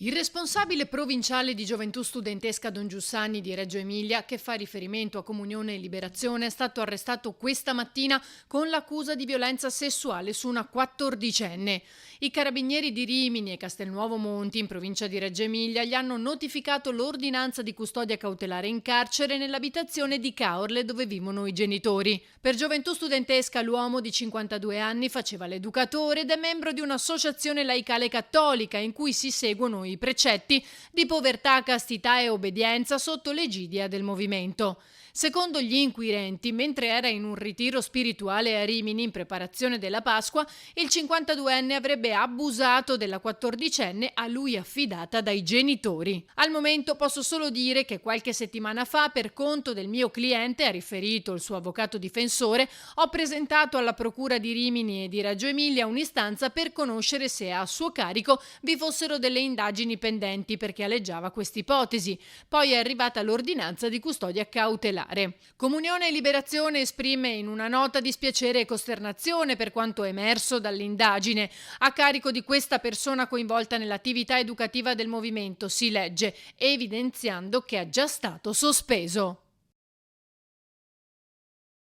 Il responsabile provinciale di Gioventù Studentesca Don Giussani di Reggio Emilia, che fa riferimento a Comunione e Liberazione, è stato arrestato questa mattina con l'accusa di violenza sessuale su una quattordicenne. I carabinieri di Rimini e Castelnuovo Monti, in provincia di Reggio Emilia, gli hanno notificato l'ordinanza di custodia cautelare in carcere nell'abitazione di Caorle dove vivono i genitori. Per Gioventù Studentesca l'uomo di 52 anni faceva l'educatore ed è membro di un'associazione laicale cattolica in cui si seguono i precetti di povertà, castità e obbedienza sotto l'egidia del movimento. Secondo gli inquirenti, mentre era in un ritiro spirituale a Rimini in preparazione della Pasqua, il 52enne avrebbe abusato della quattordicenne a lui affidata dai genitori. Al momento posso solo dire che qualche settimana fa, per conto del mio cliente, ha riferito il suo avvocato difensore, ho presentato alla Procura di Rimini e di Reggio Emilia un'istanza per conoscere se a suo carico vi fossero delle indagini pendenti perché aleggiava quest'ipotesi. Poi è arrivata l'ordinanza di custodia cautelare. Comunione e Liberazione esprime in una nota dispiacere e costernazione per quanto emerso dall'indagine. A carico di questa persona coinvolta nell'attività educativa del movimento, si legge, evidenziando che è già stato sospeso.